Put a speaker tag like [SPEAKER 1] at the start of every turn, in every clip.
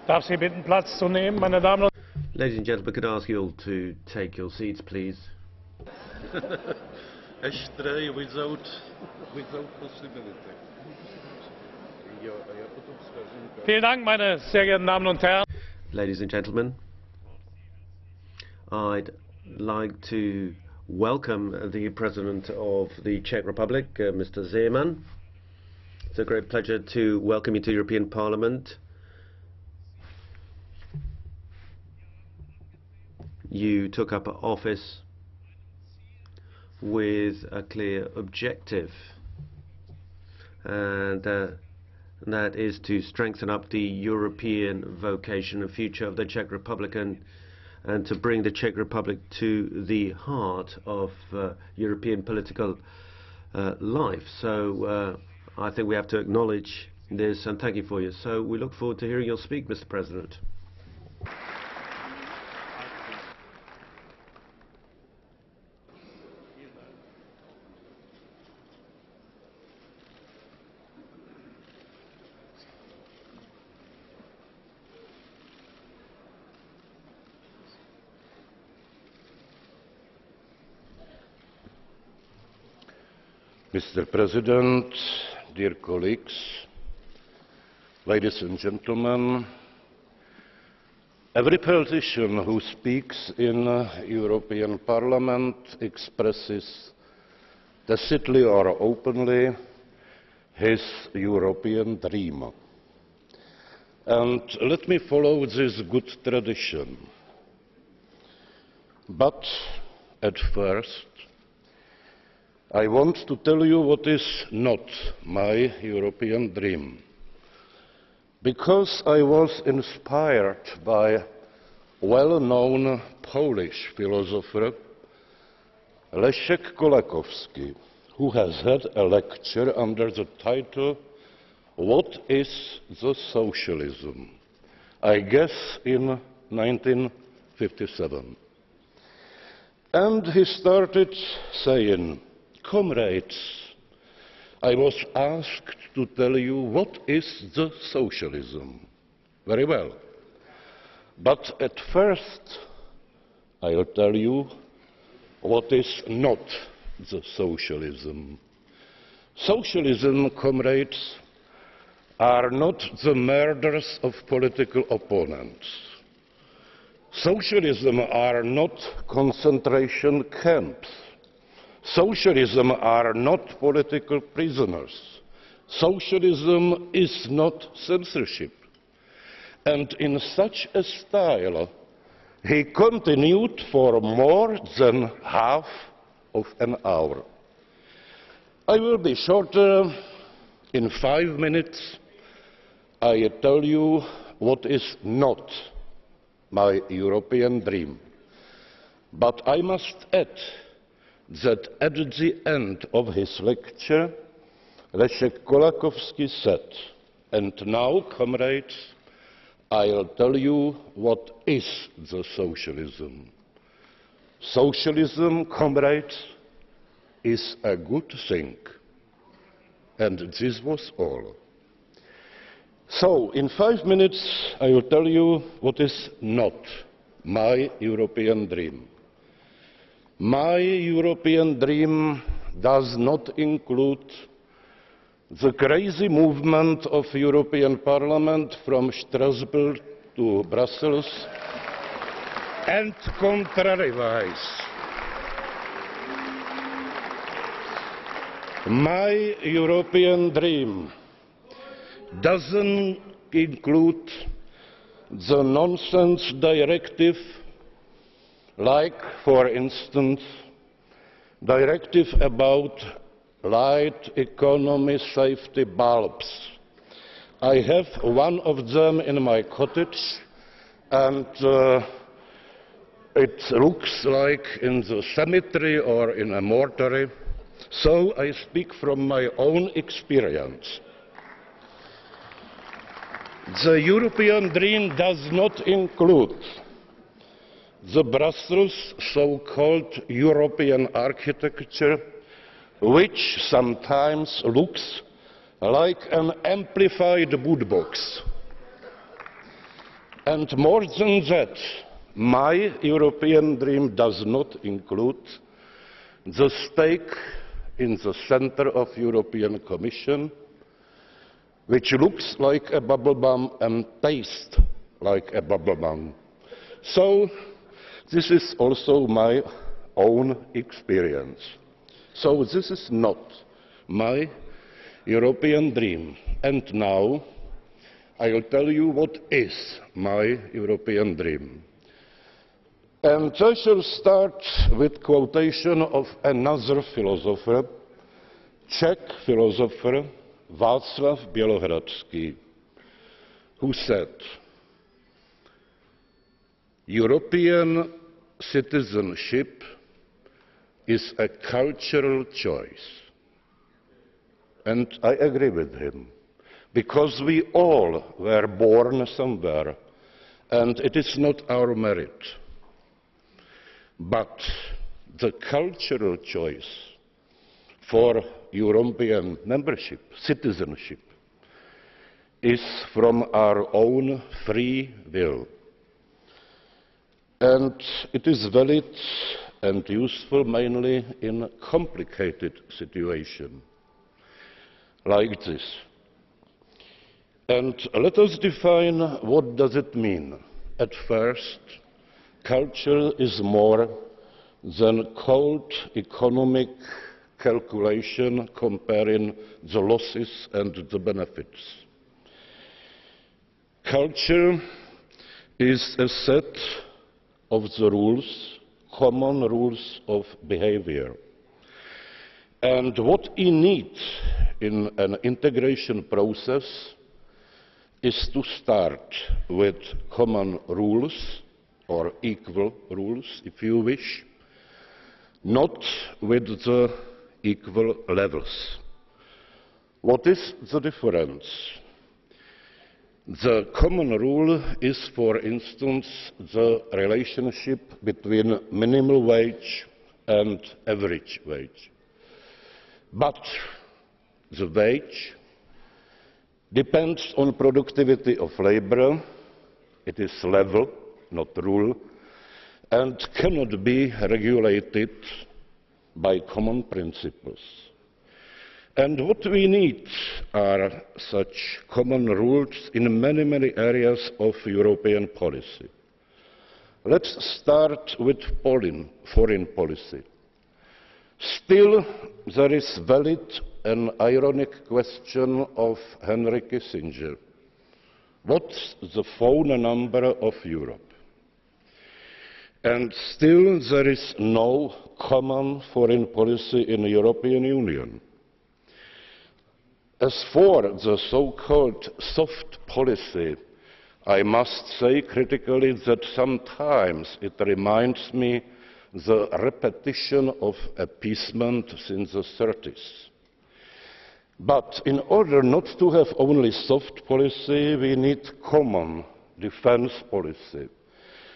[SPEAKER 1] Darf Sie bitten, Platz zu nehmen, meine Damen und
[SPEAKER 2] Ladies and gentlemen, could I ask you all to take your seats, please?
[SPEAKER 3] Ashtray without possibility.
[SPEAKER 1] Vielen Dank, meine sehr geehrten Damen und Herren.
[SPEAKER 2] Ladies and gentlemen, I'd like to welcome the President of the Czech Republic, Mr. Zeman. It's a great pleasure to welcome you to European Parliament. You took up office with a clear objective, and that is to strengthen up the European vocation and future of the Czech Republic and to bring the Czech Republic to the heart of European political life. So I think we have to acknowledge this and thank you for you. So we look forward to hearing you speak, Mr. President.
[SPEAKER 3] Mr. President, dear colleagues, ladies and gentlemen, every politician who speaks in European Parliament expresses tacitly or openly his European dream. And let me follow this good tradition. But at first, I want to tell you what is not my European dream. Because I was inspired by a well-known Polish philosopher, Leszek Kolakowski, who has had a lecture under the title, "What is the Socialism?" I guess in 1957. And he started saying, "Comrades, I was asked to tell you what is the socialism. Very well. But at first, I'll tell you what is not the socialism. Socialism, comrades, are not the murders of political opponents. Socialism are not concentration camps. Socialism are not political prisoners. Socialism is not censorship." And in such a style, he continued for more than half of an hour. I will be shorter. In 5 minutes, I tell you what is not my European dream. But I must add that at the end of his lecture, Leszek Kolakowski said, "And now, comrades, I'll tell you what is the socialism. Socialism, comrades, is a good thing." And this was all. So, in 5 minutes, I will tell you what is not my European dream. My European dream does not include the crazy movement of European Parliament from Strasbourg to Brussels and contrariwise. My European dream doesn't include the nonsense directive, like, for instance, directive about light economy safety bulbs. I have one of them in my cottage, and it looks like in the cemetery or in a mortuary, so I speak from my own experience. The European dream does not include the Brussels so-called European architecture, which sometimes looks like an amplified bootbox. And more than that, my European dream does not include the stake in the center of European Commission, which looks like a bubble bomb and tastes like a bubble bomb. So this is also my own experience. So this is not my European dream. And now I will tell you what is my European dream. And I shall start with quotation of another philosopher, Czech philosopher Václav Bělohradský, who said, European citizenship is a cultural choice. And I agree with him, because we all were born somewhere, and it is not our merit. But the cultural choice for European membership, citizenship, is from our own free will. And it is valid and useful mainly in a complicated situation like this. And let us define what does it mean. At first, culture is more than cold economic calculation comparing the losses and the benefits. Culture is a set of the rules, common rules of behavior. And what we need in an integration process is to start with common rules, or equal rules, if you wish, not with the equal levels. What is the difference? The common rule is, for instance, the relationship between minimum wage and average wage. But the wage depends on productivity of labor. It is level, not rule, and cannot be regulated by common principles. And what we need are such common rules in many, many areas of European policy. Let's start with foreign policy. Still, there is valid and ironic question of Henry Kissinger. What's the phone number of Europe? And still there is no common foreign policy in the European Union. As for the so-called soft policy, I must say critically that sometimes it reminds me the repetition of appeasement since the 30s. But in order not to have only soft policy, we need common defense policy.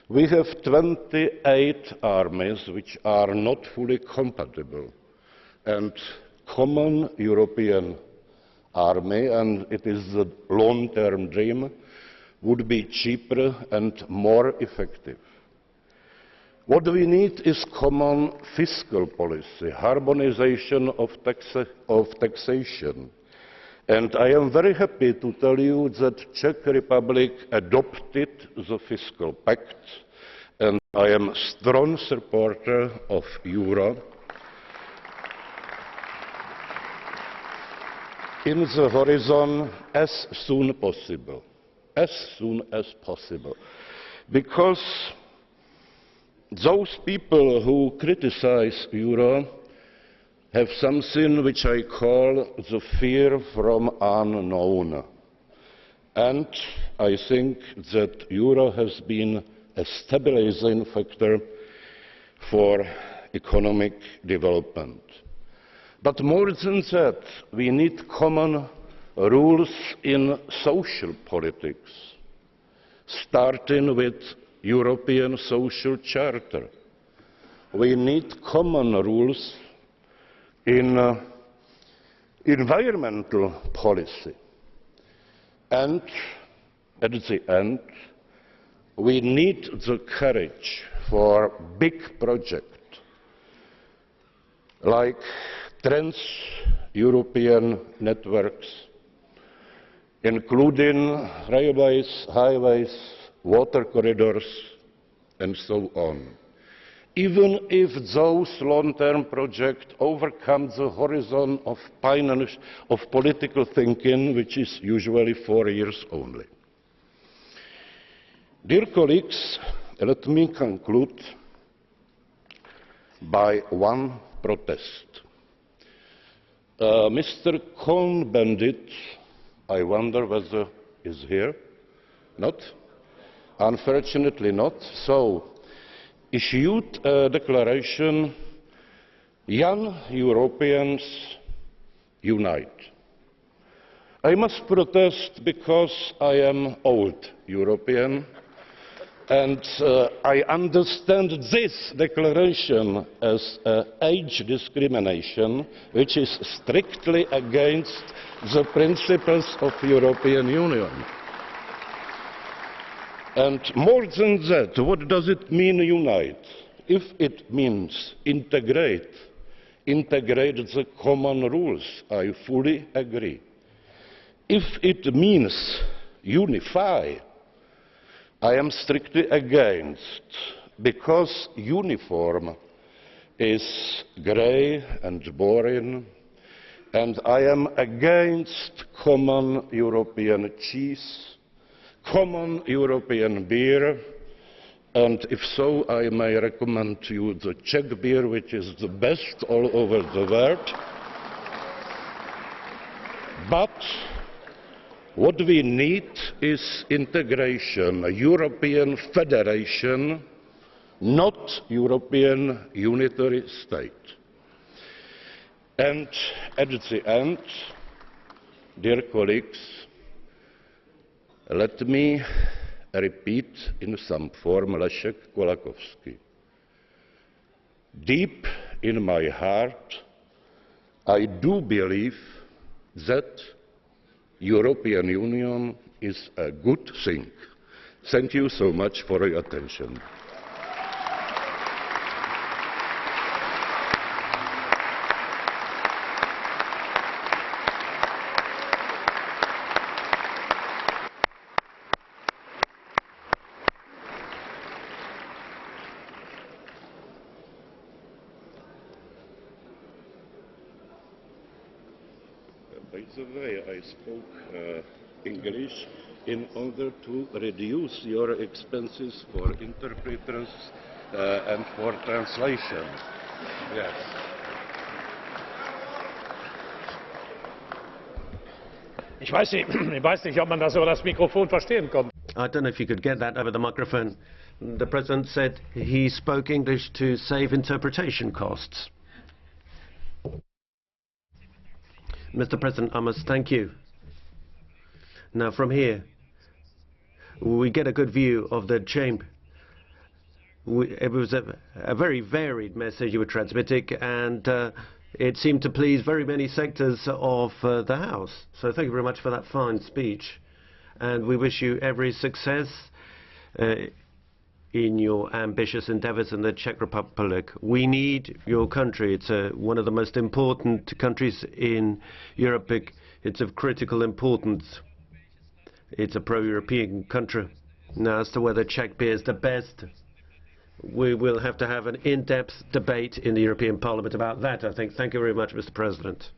[SPEAKER 3] We have 28 armies which are not fully compatible, and common European army, and it is a long-term dream, would be cheaper and more effective. What we need is common fiscal policy, harmonization of taxation. And I am very happy to tell you that Czech Republic adopted the fiscal pact, and I am a strong supporter of euro in the horizon as soon as possible, because those people who criticize euro have something which I call the fear from unknown. And I think that euro has been a stabilizing factor for economic development. But more than that, we need common rules in social politics, starting with European Social Charter. We need common rules in environmental policy. And at the end, we need the courage for big projects like trans-European networks, including railways, highways, water corridors, and so on. Even if those long-term projects overcome the horizon of political thinking, which is usually 4 years only. Dear colleagues, let me conclude by one protest. Mr. Cohn-Bendit, I wonder whether he is here. Not? Unfortunately not. So, issued a declaration, Young Europeans Unite. I must protest because I am old European, and I understand this declaration as age discrimination, which is strictly against the principles of the European Union. And more than that, what does it mean unite? If it means integrate the common rules, I fully agree. If it means unify, I am strictly against, because uniform is grey and boring, and I am against common European cheese, common European beer, and if so, I may recommend to you the Czech beer, which is the best all over the world. But what we need is integration, a European federation, not European unitary state. And at the end, dear colleagues, let me repeat in some form Leszek Kolakowski. Deep in my heart, I do believe that European Union is a good thing. Thank you so much for your attention. By the way, I spoke English in order to reduce your expenses for interpreters and for translation. Yes.
[SPEAKER 1] Ich weiß nicht, ob man das über das Mikrofon verstehen konnte.
[SPEAKER 2] I don't know if you could get that over the microphone. The President said he spoke English to save interpretation costs. Mr. President, I must thank you. Now, from here, we get a good view of the chamber. It was a very varied message you were transmitting, and it seemed to please very many sectors of the House. So thank you very much for that fine speech. And we wish you every success in your ambitious endeavors in the Czech Republic. We need your country. It's one of the most important countries in Europe. It's of critical importance. It's a pro-European country. Now, as to whether Czech beer is the best, we will have to have an in-depth debate in the European Parliament about that, I think. Thank you very much, Mr. President.